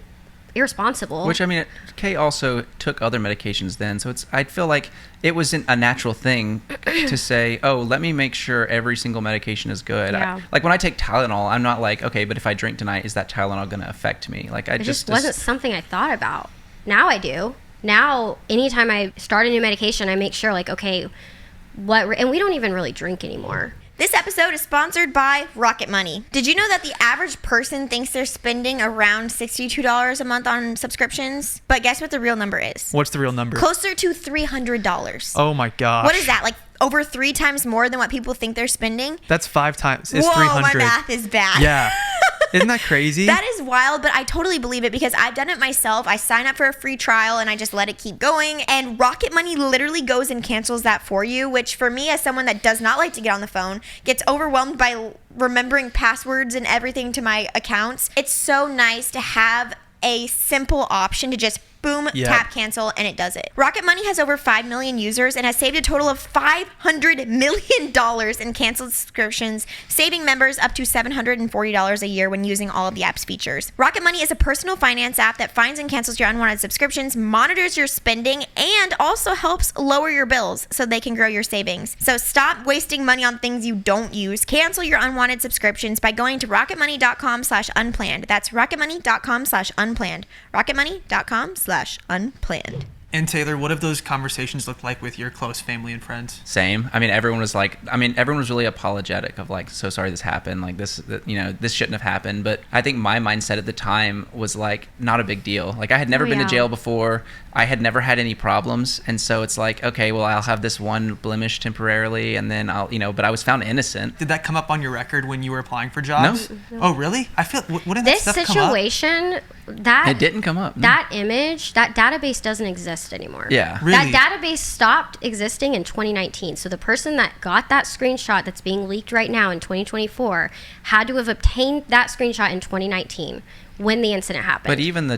irresponsible. Which, I mean, Kay also took other medications then, so I feel like it wasn't a natural thing to say, oh, let me make sure every single medication is good. Yeah. Like when I take Tylenol, I'm not like, okay, but if I drink tonight, is that Tylenol going to affect me? Like It just wasn't something I thought about. Now I do. Now, anytime I start a new medication, I make sure like, okay, and we don't even really drink anymore. This episode is sponsored by Rocket Money. Did you know that the average person thinks they're spending around $62 a month on subscriptions? But guess what the real number is? What's the real number? Closer to $300. Oh my gosh. What is that? Like over 3 times more than what people think they're spending? That's 5 times. It's Whoa, 300. my math is bad. Yeah. Isn't that crazy? That is wild, but I totally believe it because I've done it myself. I sign up for a free trial and I just let it keep going. And Rocket Money literally goes and cancels that for you, which for me, as someone that does not like to get on the phone, gets overwhelmed by remembering passwords and everything to my accounts. It's so nice to have a simple option to just boom, tap cancel, and it does it. Rocket Money has over 5 million users and has saved a total of $500 million in canceled subscriptions, saving members up to $740 a year when using all of the app's features. Rocket Money is a personal finance app that finds and cancels your unwanted subscriptions, monitors your spending, and also helps lower your bills so they can grow your savings. So stop wasting money on things you don't use. Cancel your unwanted subscriptions by going to rocketmoney.com/unplanned. That's rocketmoney.com/unplanned. rocketmoney.com/unplanned. And Taylor, what have those conversations looked like with your close family and friends? Same. I mean, everyone was really apologetic of like, so sorry this happened. Like this shouldn't have happened. But I think my mindset at the time was like, not a big deal. Like I had never been to jail before. I had never had any problems. And so it's like, okay, well, I'll have this one blemish temporarily and then but I was found innocent. Did that come up on your record when you were applying for jobs? No. Oh, really? I feel, wouldn't This that stuff situation, that it didn't come up. That image, that database doesn't exist anymore. Yeah. Really? That database stopped existing in 2019. So the person that got that screenshot that's being leaked right now in 2024 had to have obtained that screenshot in 2019 when the incident happened. But even the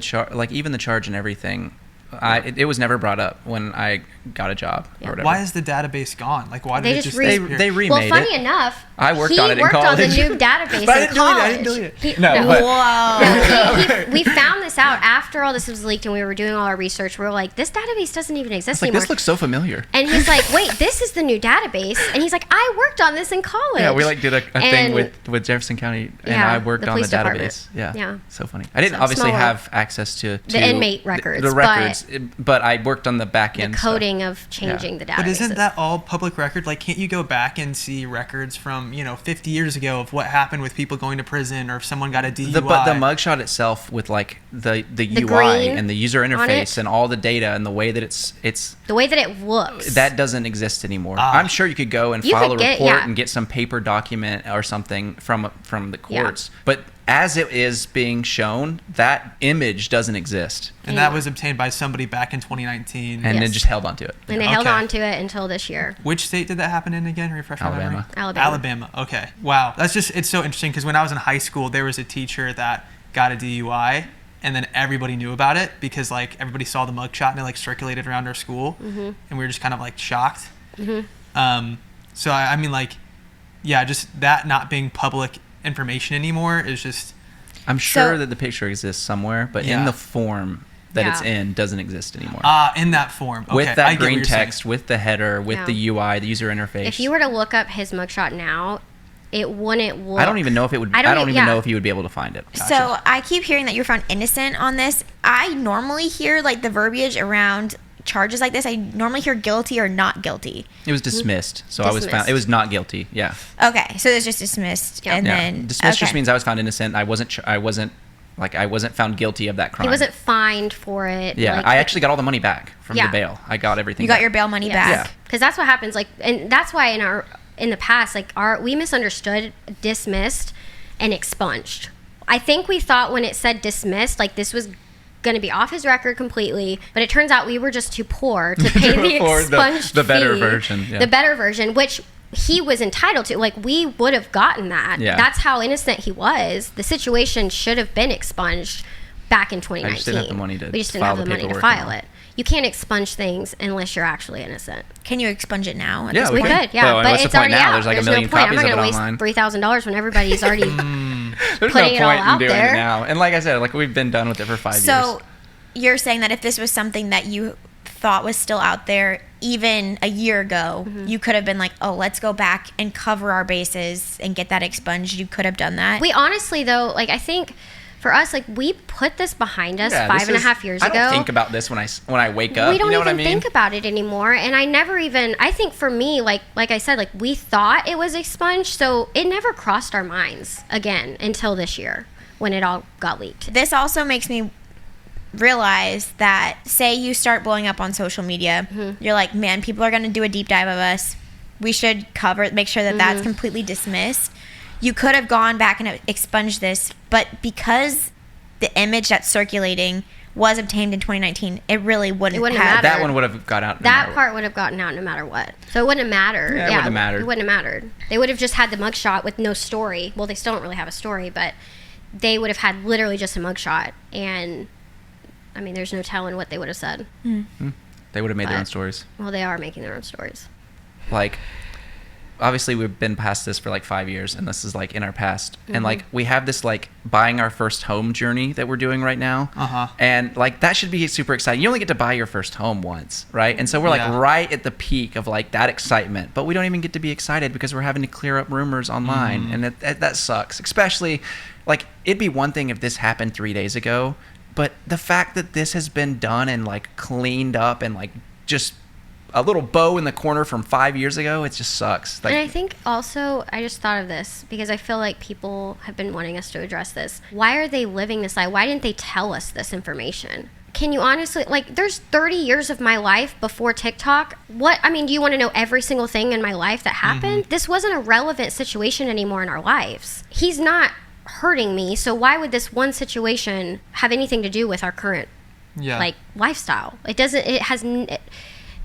charge and everything, it was never brought up when I got a job or whatever. Why is the database gone? Like, why did it just disappear? They remade well, it. funny enough, I worked on it in He worked on the college. new database But I in didn't delete it, college. I didn't delete it. No, but- we found this out after all this was leaked and we were doing all our research. We were like, this database doesn't even exist It's like, anymore. this looks so familiar. And he's like, wait, this is the new database. And he's like, I worked on this in college. Yeah, we like did a thing with Jefferson County, and Yeah, I worked the on the police department. database. Yeah, Yeah. so funny. I didn't So obviously small have access to the inmate records, the records, but I worked on the back the end coding of changing the databases. But isn't that all public record? Like, can't you go back and see records from 50 years ago of what happened with people going to prison, or if someone got a DUI? But the mugshot itself, with like the UI green and the user on interface it. and all the data and the way that it's the way that it looks. that doesn't exist anymore. Ah. I'm sure you could go and You file could a get- report yeah. and get some paper document or something from the courts, but as it is being shown, that image doesn't exist, And that was obtained by somebody back in 2019. and Yes. then just held onto it. And they held Okay. on to it until this year. Which state did that happen in again? Refresh my memory. Alabama. Alabama. Okay. Wow. It's so interesting because when I was in high school, there was a teacher that got a DUI, and then everybody knew about it because like everybody saw the mugshot and it like circulated around our school, and we were just kind of like shocked. So I mean, like, yeah, just that not being public information anymore is just. I'm sure So- that the picture exists somewhere, but Yeah. in the form that it's Yeah. in doesn't exist anymore. In that form. Okay, With I that get what green you're saying. text, with the header, with Yeah. the UI, the user interface. If you were to look up his mugshot now, it wouldn't look. I don't even know if it would. I don't even know if you would be able to find it. So I keep hearing that you're found innocent on this. I normally hear like the verbiage around charges like this? I normally hear guilty or not guilty. It was dismissed. So I was found. It was not guilty. Yeah. Okay, so it was just dismissed, and then dismissed just means I was found innocent. I wasn't found guilty of that crime. He wasn't fined for it. Yeah, I actually got all the money back from the bail. I got everything. You got your bail money back. Yeah. Because that's what happens. Like, and that's why in the past, like we misunderstood dismissed and expunged. I think we thought when it said dismissed, like this was going to be off his record completely, but it turns out we were just too poor to pay the expunged the better fee, version. Yeah. The better version, which he was entitled to. Like, we would have gotten that. Yeah. That's how innocent he was. The situation should have been expunged back in 2019. I just didn't have the money to We just didn't have the money to file it. You can't expunge things unless you're actually innocent. Can you expunge it now? Yeah, we could. Yeah, well, but it's already out. There's like a million copies of it online. I'm not going to waste $3,000 when everybody's already There's putting it all no point in out doing there. it now. And like I said, like we've been done with it for 5 years. So you're saying that if this was something that you thought was still out there even a year ago, you could have been like, oh, let's go back and cover our bases and get that expunged. You could have done that. We honestly, though, like, I think for us, like, we put this behind us 5.5 years ago. I don't think about this when I wake up. We don't you know even what I mean? think about it anymore. And I think for me, like I said, like, we thought it was expunged, so it never crossed our minds again until this year when it all got leaked. This also makes me realize that, say you start blowing up on social media, you're like, man, people are going to do a deep dive of us. We should make sure that that's completely dismissed. You could have gone back and expunged this, but because the image that's circulating was obtained in 2019, it really wouldn't have mattered. That one would have got out. That part would have gotten out no matter what. So it wouldn't have mattered. Yeah, it wouldn't have mattered. It wouldn't have mattered. They would have just had the mugshot with no story. Well, they still don't really have a story, but they would have had literally just a mugshot. And, I mean, there's no telling what they would have said. They would have made their own stories. Well, they are making their own stories. Like, obviously we've been past this for like 5 years, and this is like in our past, and like we have this like buying our first home journey that we're doing right now, and like that should be super exciting. You only get to buy your first home once, right? And so we're like right at the peak of like that excitement, but we don't even get to be excited because we're having to clear up rumors online, and that sucks. Especially, like, it'd be one thing if this happened 3 days ago, but the fact that this has been done and like cleaned up and like just a little bow in the corner from 5 years ago, it just sucks. Like, and I think also, I just thought of this because I feel like people have been wanting us to address this. Why are they living this lie? Why didn't they tell us this information? Can you honestly, like, there's 30 years of my life before TikTok. Do you want to know every single thing in my life that happened? This wasn't a relevant situation anymore in our lives. He's not hurting me, so why would this one situation have anything to do with our current lifestyle? It has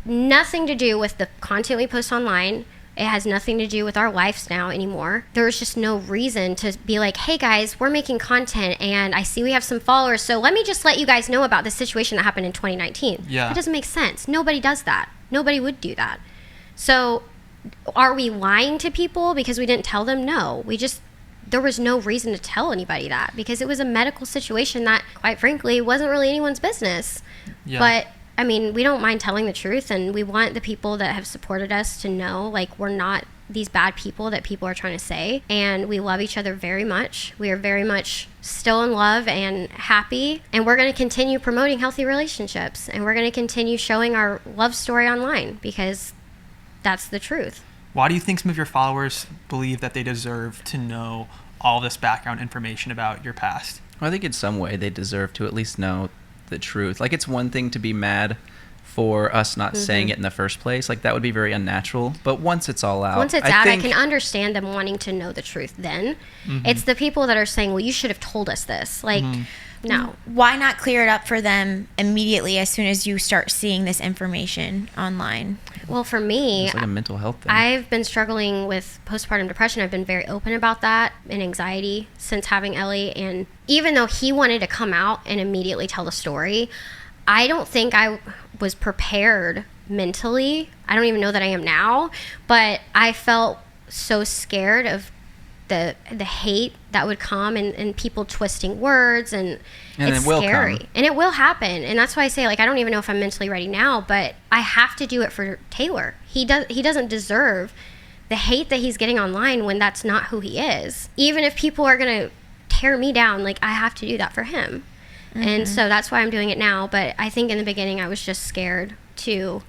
nothing to do with the content we post online. It has nothing to do with our lives now anymore. There's just no reason to be like, hey guys, we're making content and I see we have some followers, so let me just let you guys know about this situation that happened in 2019. It doesn't make sense. Nobody does that. Nobody would do that. So are we lying to people because we didn't tell them? No. There was no reason to tell anybody that because it was a medical situation that, quite frankly, wasn't really anyone's business. But I mean, we don't mind telling the truth, and we want the people that have supported us to know, like, we're not these bad people that people are trying to say, and we love each other very much. We are very much still in love and happy, and we're going to continue promoting healthy relationships, and we're going to continue showing our love story online because that's the truth. Why do you think some of your followers believe that they deserve to know all this background information about your past? Well, I think in some way they deserve to at least know the truth. Like, it's one thing to be mad for us not saying it in the first place. Like, that would be very unnatural. But once it's all out, I can understand them wanting to know the truth then. It's the people that are saying, well, you should have told us this. Like, no. Why not clear it up for them immediately as soon as you start seeing this information online? Well, for me, it's like a mental health thing. I've been struggling with postpartum depression. I've been very open about that and anxiety since having Ellie. And even though he wanted to come out and immediately tell the story, I don't think I was prepared mentally. I don't even know that I am now, but I felt so scared of the hate that would come and people twisting words, and it's scary. And it will happen. And that's why I say, like, I don't even know if I'm mentally ready now, but I have to do it for Taylor. He doesn't deserve the hate that he's getting online when that's not who he is. Even if people are going to tear me down, like, I have to do that for him. And so that's why I'm doing it now. But I think in the beginning I was just scared to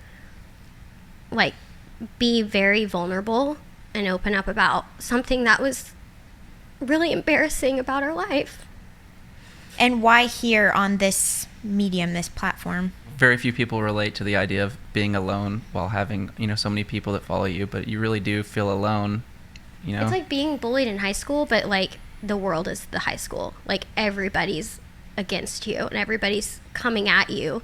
like be very vulnerable and open up about something that was really embarrassing about our life. And why here on this medium, this platform? Very few people relate to the idea of being alone while having, so many people that follow you, but you really do feel alone, It's like being bullied in high school, but like the world is the high school. Like everybody's against you and everybody's coming at you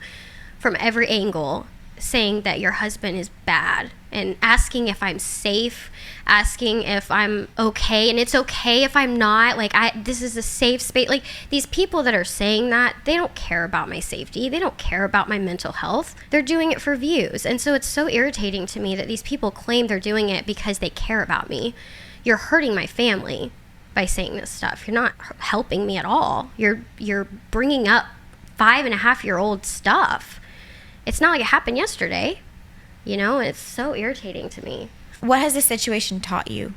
from every angle, saying that your husband is bad and asking if I'm safe, asking if I'm okay, and it's okay if I'm not. Like, this is a safe space. Like, these people that are saying that, they don't care about my safety. They don't care about my mental health. They're doing it for views. And so it's so irritating to me that these people claim they're doing it because they care about me. You're hurting my family by saying this stuff. You're not helping me at all. You're bringing up 5.5-year-old stuff. It's not like it happened yesterday. It's so irritating to me. What has the situation taught you?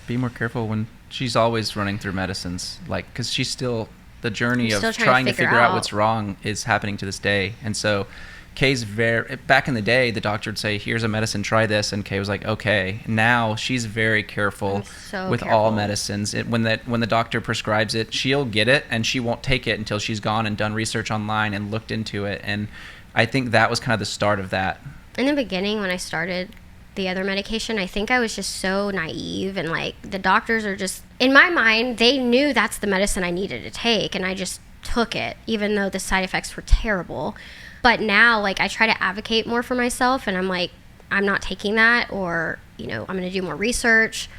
Be more careful when she's always running through medicines, like, because she's still, the journey of still trying to figure out what's wrong is happening to this day. And so Kay's back in the day, the doctor would say, here's a medicine, try this. And Kay was like, okay. Now she's very careful with all medicines. When the doctor prescribes it, she'll get it and she won't take it until she's gone and done research online and looked into it. And I think that was kind of the start of that. In the beginning, when I started the other medication, I think I was just so naive, and like the doctors are just, in my mind, they knew that's the medicine I needed to take, and I just took it, even though the side effects were terrible. But now, like, I try to advocate more for myself, and I'm like, I'm not taking that, or, I'm going to do more research.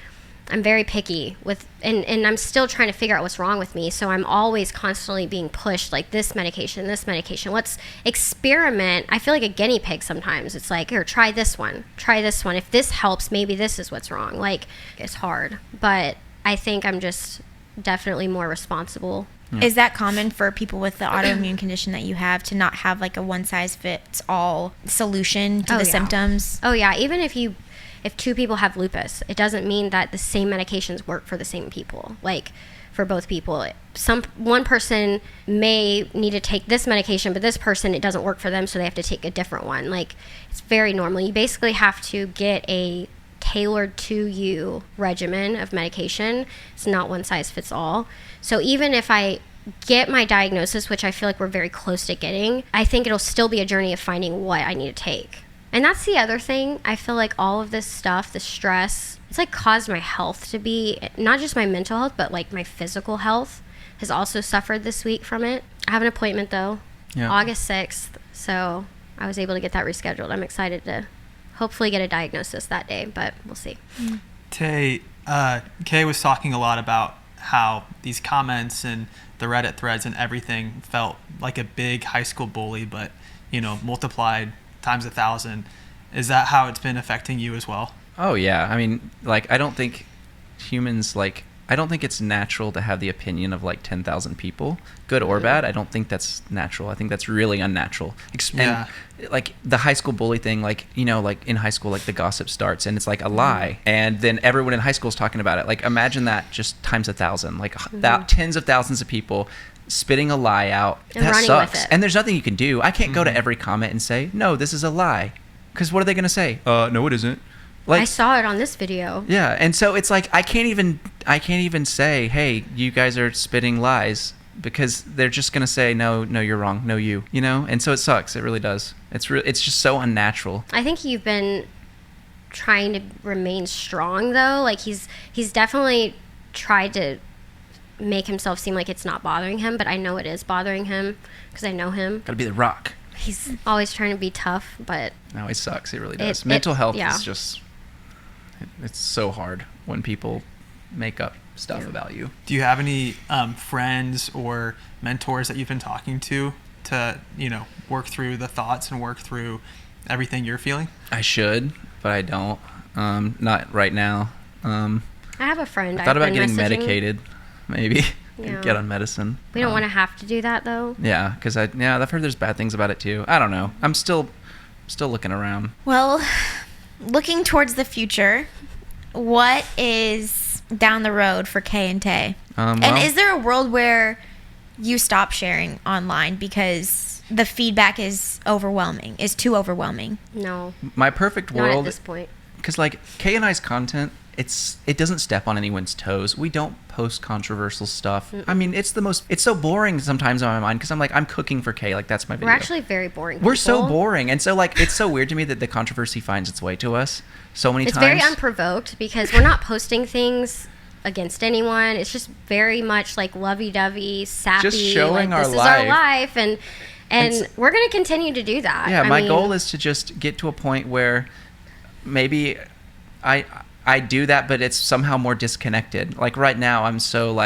I'm very picky with, and I'm still trying to figure out what's wrong with me. So I'm always constantly being pushed, like, this medication. Let's experiment. I feel like a guinea pig sometimes. It's like, here, try this one. If this helps, maybe this is what's wrong. Like, it's hard. But I think I'm just definitely more responsible. Is that common for people with the autoimmune condition that you have to not have like a one-size-fits-all solution to the symptoms? Oh, yeah. Even if two people have lupus, it doesn't mean that the same medications work for the same people. Like, for both people, one person may need to take this medication, but this person, it doesn't work for them, so they have to take a different one. Like, it's very normal. You basically have to get a tailored to you regimen of medication. It's not one size fits all. So even if I get my diagnosis, which I feel like we're very close to getting, I think it'll still be a journey of finding what I need to take. And that's the other thing. I feel like all of this stuff, the stress, it's like caused my health to be, not just my mental health, but like my physical health has also suffered this week from it. I have an appointment though, August 6th. So I was able to get that rescheduled. I'm excited to hopefully get a diagnosis that day, but we'll see. Tay, Kay was talking a lot about how these comments and the Reddit threads and everything felt like a big high school bully, but, multiplied times 1,000. Is that how it's been affecting you as well? Oh yeah. I mean, like, I don't think humans, like, I don't think it's natural to have the opinion of like 10,000 people, good or bad. I don't think that's natural. I think that's really unnatural. And like the high school bully thing, like, like in high school, like the gossip starts and it's like a lie. And then everyone in high school is talking about it. Like, imagine that just times 1,000, like tens of thousands of people spitting a lie out. And that running sucks. with it. And there's nothing you can do. I can't go to every comment and say, no, this is a lie. Because what are they going to say? No, it isn't. Like, I saw it on this video. Yeah, and so it's like I can't even say, hey, you guys are spitting lies, because they're just gonna say, no, you're wrong, no, you, and so it sucks. It really does. It's just so unnatural. I think you've been trying to remain strong though. Like he's definitely tried to make himself seem like it's not bothering him, but I know it is bothering him because I know him. Gotta be the rock. He's always trying to be tough, but no, it sucks. It really does. Mental health is just. It's so hard when people make up stuff about you. Do you have any friends or mentors that you've been talking to work through the thoughts and work through everything you're feeling? I should, but I don't. Not right now. I have a friend. I thought about getting medicated, maybe. Get on medicine. We don't want to have to do that though. Yeah, because I've heard there's bad things about it too. I don't know. I'm still looking around. Well, looking towards the future, what is down the road for Kay and Tay? And is there a world where you stop sharing online because the feedback is too overwhelming? No, My perfect not at world, this point. because like Kay and I's content, it doesn't step on anyone's toes. We don't post controversial stuff. Mm-mm. I mean, it's so boring sometimes on my mind, because I'm like, I'm cooking for Kay, like that's my video. We're actually very boring We're so people. boring, and so like it's so weird to me that the controversy finds its way to us so many It's times. very unprovoked because we're not posting things against anyone. It's just very much like lovey-dovey, sappy. Just showing like, our this is life. our life, and And we're going to continue to do that. Yeah, I my mean, goal is to just get to a point where maybe I do that, but it's somehow more disconnected. Like right now, I'm so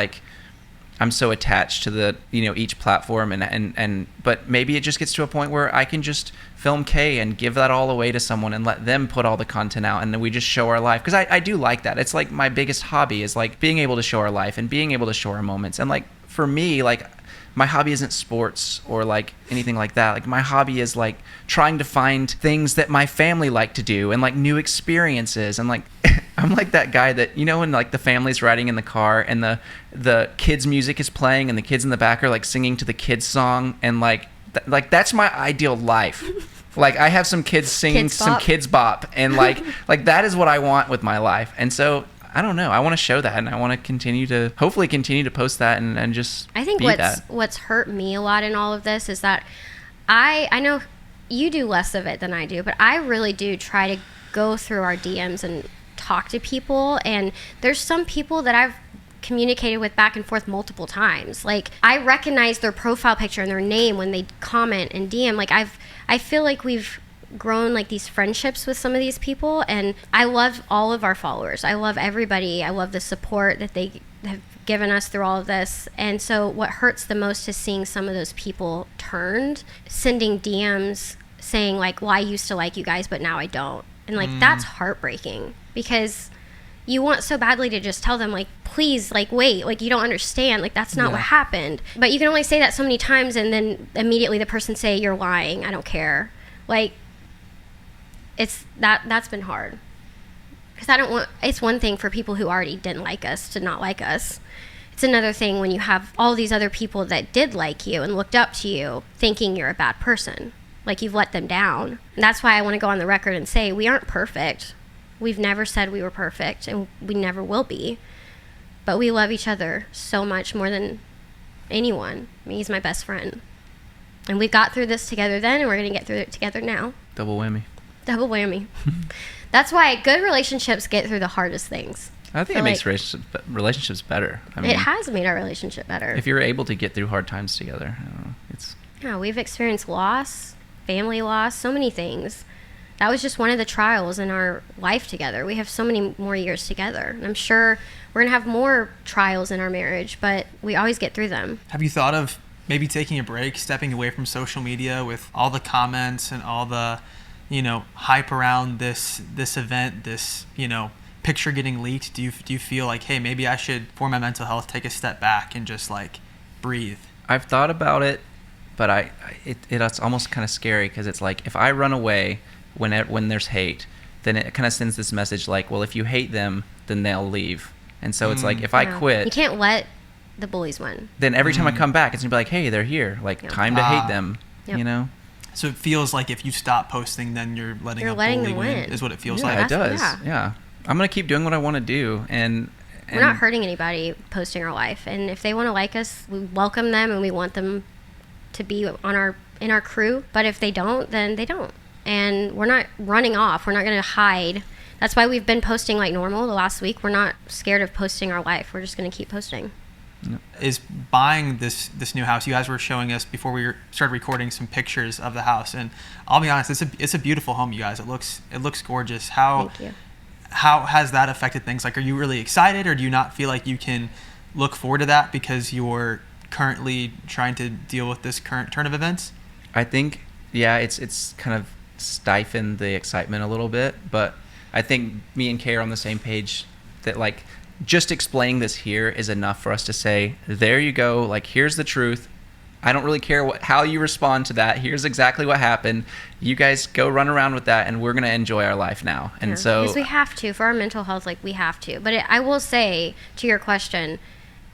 attached to the each platform, and but maybe it just gets to a point where I can just film Kay and give that all away to someone and let them put all the content out, and then we just show our life, because I do like that. It's like my biggest hobby is like being able to show our life and being able to show our moments. And like for me, like my hobby isn't sports or like anything like that. Like my hobby is like trying to find things that my family like to do and like new experiences. And like I'm like that guy that when like the family's riding in the car and the kids music is playing and the kids in the back are like singing to the kids song, and like that's my ideal life. Like I have some kids singing Kids some bop. kids bop, and like that is what I want with my life. And so I don't know, I want to show that, and I want to hopefully continue to post that and just I think be that. what's hurt me a lot in all of this is that I know you do less of it than I do, but I really do try to go through our DMs and talk to people, and there's some people that I've communicated with back and forth multiple times. Like I recognize their profile picture and their name when they comment and DM. Like I feel like we've grown like these friendships with some of these people, and I love all of our followers. I love everybody. I love the support that they have given us through all of this. And so what hurts the most is seeing some of those people turned, sending DMs saying like, well, I used to like you guys, but now I don't. And like that's heartbreaking, because you want so badly to just tell them like, please, like wait, like you don't understand, like that's not what happened. But you can only say that so many times, and then immediately the person say, you're lying, I don't care. Like that's been hard, because I don't want, it's one thing for people who already didn't like us to not like us. It's another thing when you have all these other people that did like you and looked up to you thinking you're a bad person, like you've let them down. And that's why I want to go on the record and say we aren't perfect. We've never said we were perfect, and we never will be, but we love each other so much more than anyone. I mean, he's my best friend, and we got through this together then, and we're going to get through it together now. Double whammy. Double whammy. That's why good relationships get through the hardest things. I think it makes relationships better. I mean, it has made our relationship better. if you're able to get through hard times together, I don't know, it's Yeah, we've experienced loss, family loss, so many things. That was just one of the trials in our life together. We have so many more years together. And I'm sure we're going to have more trials in our marriage, but we always get through them. Have you thought of maybe taking a break, stepping away from social media with all the comments and all the, hype around this event, this, picture getting leaked? Do you feel like, hey, maybe I should, for my mental health, take a step back and just like breathe? I've thought about it, but it's almost kind of scary, because it's like if I run away when there's hate, then it kind of sends this message like, well, if you hate them, then they'll leave. And so it's like if I quit, You can't let the bullies win. then every time I come back, it's gonna be like, hey, they're here. Like time to hate them. Yep. So it feels like if you stop posting, then you're letting You're a letting bully them win, win. is what it feels Yeah, like. it does. Yeah. Yeah. I'm gonna keep doing what I want to do, and We're not hurting anybody posting our life. And if they want to like us, we welcome them, and we want them to be in our crew. But if they don't, then they don't. And we're not running off. We're not going to hide. That's why we've been posting like normal the last week. We're not scared of posting our life. We're just going to keep posting. Is buying this new house, you guys were showing us before we started recording some pictures of the house, and I'll be honest, it's a beautiful home, you guys. It looks gorgeous. Thank you. How has that affected things? Like, are you really excited, or do you not feel like you can look forward to that because you're currently trying to deal with this current turn of events? I think, yeah, it's kind of stifled the excitement a little bit, but I think me and Kay are on the same page that like just explaining this here is enough for us to say, there you go, like here's the truth. I don't really care how you respond to that. Here's exactly what happened. You guys go run around with that, and we're going to enjoy our life now. And so because we have to, for our mental health, like we have to. But I will say, to your question,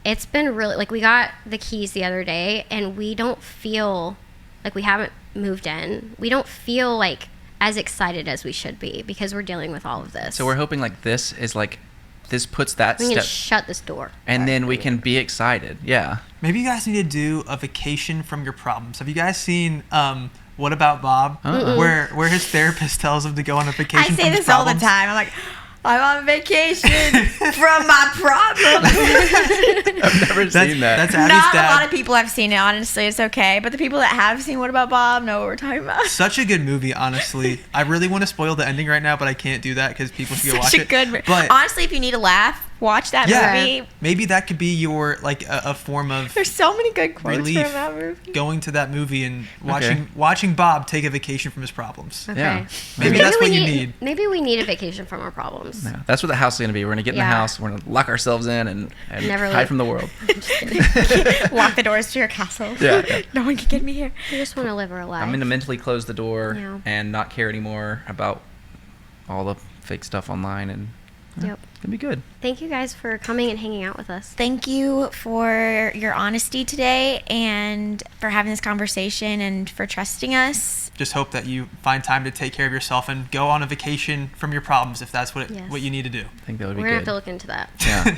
it's been really, like we got the keys the other day, and we don't feel Like, we haven't moved in. We don't feel like as excited as we should be because we're dealing with all of this. So we're hoping like this is like, this puts that we can step, shut this door. and then we can be excited. Yeah. Maybe you guys need to do a vacation from your problems. Have you guys seen What About Bob? Where his therapist tells him to go on a vacation I from say his this all the problems? time. I'm like, I'm on vacation from my problems. I've never seen that. That's Abby's Not dad. a lot of people have seen it, honestly. It's okay. But the people that have seen What About Bob know what we're talking about. Such a good movie, honestly. I really want to spoil the ending right now, but I can't do that because people should go watch Such it. a good movie. But Honestly, if you need a laugh, watch that movie. maybe that could be your like a form of There's so many good quotes relief. from that movie. Going to that movie and Okay. watching Bob take a vacation from his problems. Okay. Yeah. Maybe that's what you need. Maybe we need a vacation from our problems. Yeah, that's what the house is going to be. We're going to get in the Yeah. house. We're going to lock ourselves in and Never hide leave. from the world. Lock the doors to your castle. Yeah. No one can get me here. We just want to live our life. I'm going to mentally close the door Yeah. and not care anymore about all the fake stuff online, and Yep. it's going to be good. Thank you guys for coming and hanging out with us. Thank you for your honesty today and for having this conversation and for trusting us. Just hope that you find time to take care of yourself and go on a vacation from your problems if that's what Yes. what you need to do. I think that would be We're going to have good. to look into that. Yeah.